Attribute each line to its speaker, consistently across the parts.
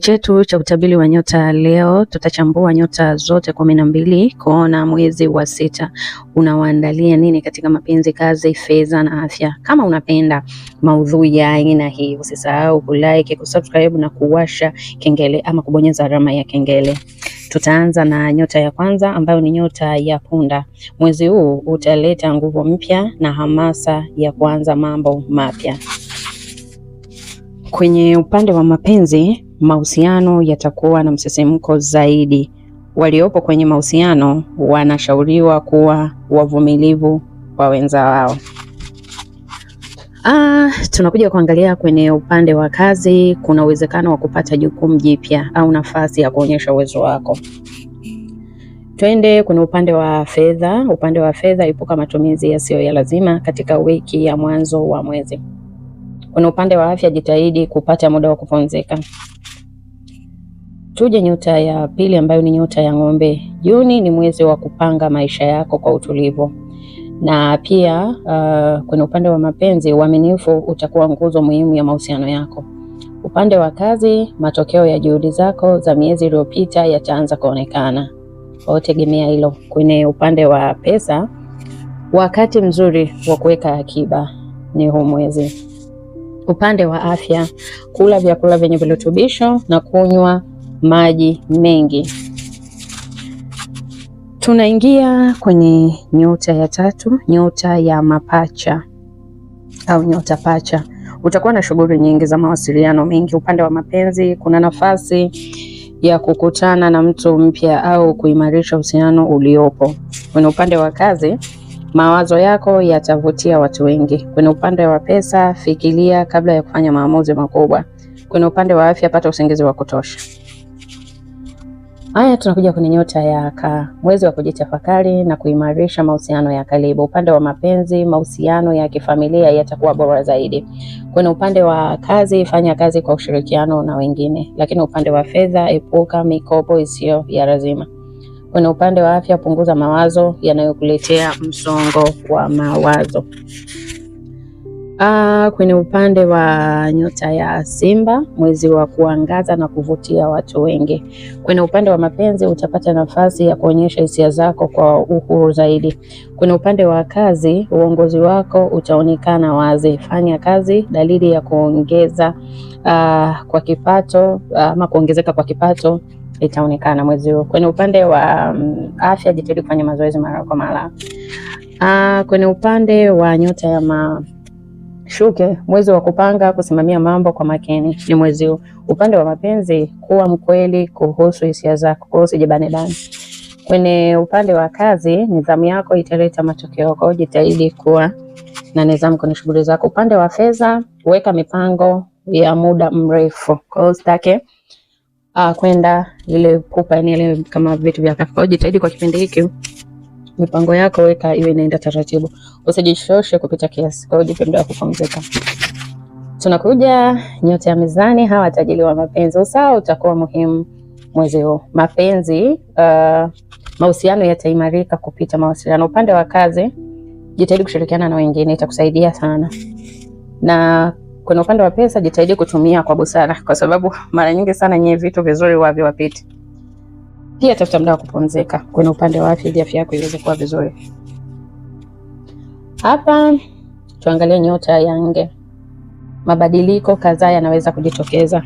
Speaker 1: chetu cha utabiri wa nyota leo, tutachambua nyota zote 12 kuona mwezi wa 6 unawaandalia nini katika mapenzi, kazi, fedha na afya. Kama unapenda maudhui ya aina hii, usisahau kulike, kusubscribe na kuwasha kengele ama kubonyeza alama ya kengele. Tutaanza na nyota ya kwanza ambayo ni nyota ya punda. Mwezi huu utaleta nguvu mpya na hamasa ya kuanza mambo mapya. Kwenye upande wa mapenzi, mahusiano yatakuwa na msisimko zaidi. Waliopo kwenye mahusiano wanashauriwa kuwa wavumilivu kwa wenza wao. Tunakuja kuangalia kwenye upande wa kazi, kuna uwezekano wa kupata jukumu jipya au nafasi ya kuonyesha uwezo wako. Twende kwenye upande wa fedha. Upande wa fedha, epuka matumizi yasiyo ya lazima katika wiki ya mwanzo wa mwezi. Kwenye upande wa afya, jitahidi kupata muda wa kupumzika. Tuje nyota ya pili ambayo ni nyota ya ng'ombe. Juni ni mwezi wa kupanga maisha yako kwa utulivu. Na pia kwenye upande wa mapenzi, uaminifu utakuwa nguzo muhimu ya mahusiano yako. Upande wa kazi, matokeo ya juhudi zako za miezi iliyopita yataanza kuonekana. Tegemea hilo. Kwenye upande wa pesa, wakati mzuri wa kuweka akiba ni huu mwezi. Upande wa afya, kula vyakula vyenye virutubisho na kunywa maji mengi. Tunaingia kwenye nyota ya tatu, nyota ya mapacha au nyota pacha. Utakuwa na shughuli nyingi za mawasiliano mengi. Upande wa mapenzi, kuna nafasi ya kukutana na mtu mpya au kuimarisha uhusiano uliopo. Kwenye upande wa kazi, mawazo yako yatavutia watu wengi. Kwenye upande wa pesa, fikiria kabla ya kufanya maamuzi makubwa. Kwenye upande wa afya, pata usingizi wa kutosha. Haya, tunakuja kwenye nyota ya kaa, mwezi wa kujitafakari na kuimarisha mahusiano ya karibu. Upande wa mapenzi, mahusiano ya kifamilia yatakuwa bora zaidi. Kwenye upande wa kazi, fanya kazi kwa ushirikiano na wengine. Lakini upande wa fedha, epuka mikopo isiyo ya lazima. Kwenye upande wa afya, punguza mawazo yanayokuletea msongo wa mawazo. Kwenye upande wa nyota ya Simba, mwezi wa kuangaza na kuvutia watu wengi. Kwenye upande wa mapenzi, utapata nafasi ya kuonyesha hisia zako kwa uhuru zaidi. Kwenye upande wa kazi, uongozi wako utaonekana wazi. Fanya kazi, dalili ya kuongeza kwa kipato ama kuongezeka kwa kipato itaonekana mwezi huu. Kwenye upande wa afya, jitahidi kufanya mazoezi mara kwa mara. Kwenye upande wa nyota ya Mashuke, mwezi wa kupanga, kusimamia mambo kwa makini ni mwezi huu. Upande wa mapenzi, kuwa mkweli kuhusu hisia zako, kwa usijibane bane. Kwenye upande wa kazi, nidhamu yako italeta matokeo, kwa jitahidi kuwa na nidhamu kwenye shughuli zako. Upande wa fedha, weka mipango ya muda mrefu, kwa usitake kwenda ile pupa ile kama vitu vya kafu. Jitahidi kwa kipindi hiki mipango yako weka iwe inaenda taratibu. Usijishoshe kupita kiasi. Kwa hiyo jipende kupumzika. Tunakuja nyota ya Mizani, hawa tajiri wa mapenzi. Usawa utakuwa muhimu mwezi huu. Mapenzi, mahusiano yataimarika kupita mawasiliano. Upande wa kazi, jitahidi kushirikiana na wengine, itakusaidia sana. Na kwenye upande wa pesa, jitahidi kutumia kwa busara, kwa sababu mara nyingi sana nye vitu vizuri wavyo wapiti. Pia tafuta muda wa kupumzika. Kwenye upande wa afya yako iweze kuwa vizuri. Hapa tuangalie nyota ya Nge. Mabadiliko kadhaa yanaweza kujitokeza.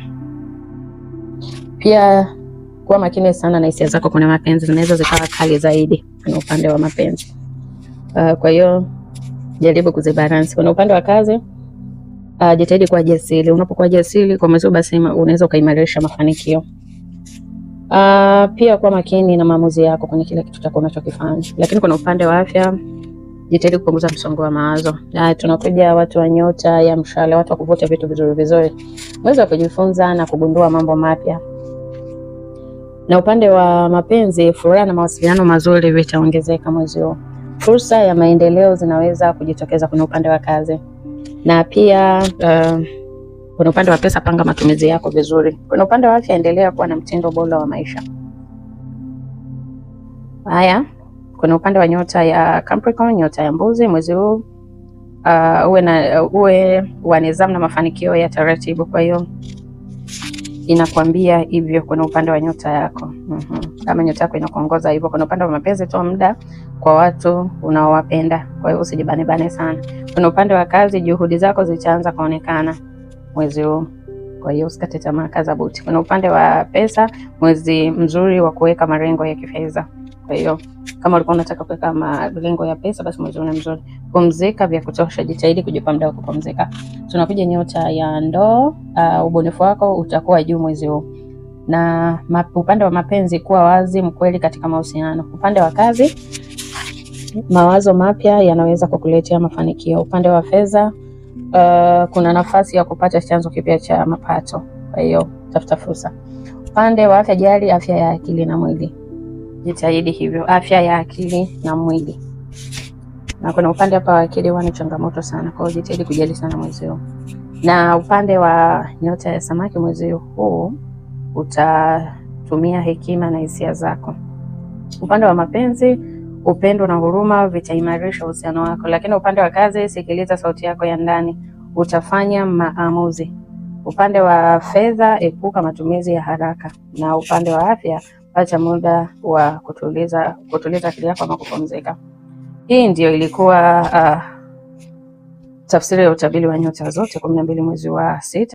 Speaker 1: Pia kuwa makini sana na hisia zako kwenye mapenzi, zinaweza zikawa kali zaidi kwenye upande wa mapenzi. Kwa hiyo jaribu kuzibalance. Kwenye upande wa kazi, jitahidi kuwa jasiri. Unapokuwa jasiri kwa mwezi basi unaweza ukaimarisha mafanikio. Pia kuwa makini na maamuzi yako kwenye kila kitu chako unachokifanya. Lakini kuna upande wa afya, jitahidi kupunguza msongo wa mawazo. Tunakuja watu wa nyota ya Mshale, watu wa kuvuta vitu vizuri vizuri. Mwezi wa kujifunza na kugundua mambo mapya. Na upande wa mapenzi, furaha na mawasiliano mazuri vitaongezeka mwezi huu. Fursa ya maendeleo zinaweza kujitokeza kwenye upande wa kazi. Na pia kwenye upande wa pesa, panga matumizi yako vizuri. Kwenye upande wa afya, endelea kuwa na mtindo bora wa maisha. Haya, kwenye upande wa nyota ya Capricorn, nyota ya Mbuzi, mwezi huu uwe wa nidhamu na mafanikio ya taratibu. Kwa hiyo inakwambia hivyo kwenye upande wa nyota yako. Kama nyota yako inakuongoza hivyo. Kwenye upande wa mapenzi, toa muda kwa watu unaowapenda, kwa hiyo usijibane sana. Kwenye upande wa kazi, juhudi zako zitaanza kuonekana mwezi huu, kwa hiyo usikate tamaa, kaza buti. Kwenye upande wa pesa, mwezi mzuri wa kuweka malengo ya kifedha. Kwa hiyo kama ulikuwa unataka kuweka malengo ya pesa, basi mwezi huu ni mzuri. Pumzika vya kutosha, jitahidi kujipa muda wa kupumzika. Tunakuja nyota ya ndoo. Ubunifu wako utakuwa juu mwezi huu. Na upande wa mapenzi, kuwa wazi, mkweli katika mahusiano. Upande wa kazi, mawazo mapya yanaweza kukuletea mafanikio. Upande wa fedha, kuna nafasi ya kupata chanzo kipya cha mapato, kwa hiyo tafuta fursa. Upande wa afya, jali afya ya akili na mwili, jitahidi hivyo, afya ya akili na mwili. Na kuna upande hapa wa akili huwa ni changamoto sana, kwa hiyo jitahidi kujali sana mwezi huu. Na upande wa nyota ya samaki, mwezi huu utatumia hekima na hisia zako. Upande wa mapenzi, upendo na huruma vitaimarisha uhusiano wako, lakini upande wa kazi, sikiliza sauti yako ya ndani, utafanya maamuzi. Upande wa fedha, epuka matumizi ya haraka, na upande wa afya, acha muda wa kutuliza akili yako ama kupumzika. Hii ndio ilikuwa tafsiri ya utabiri wa nyota zote 12 mwezi wa 6.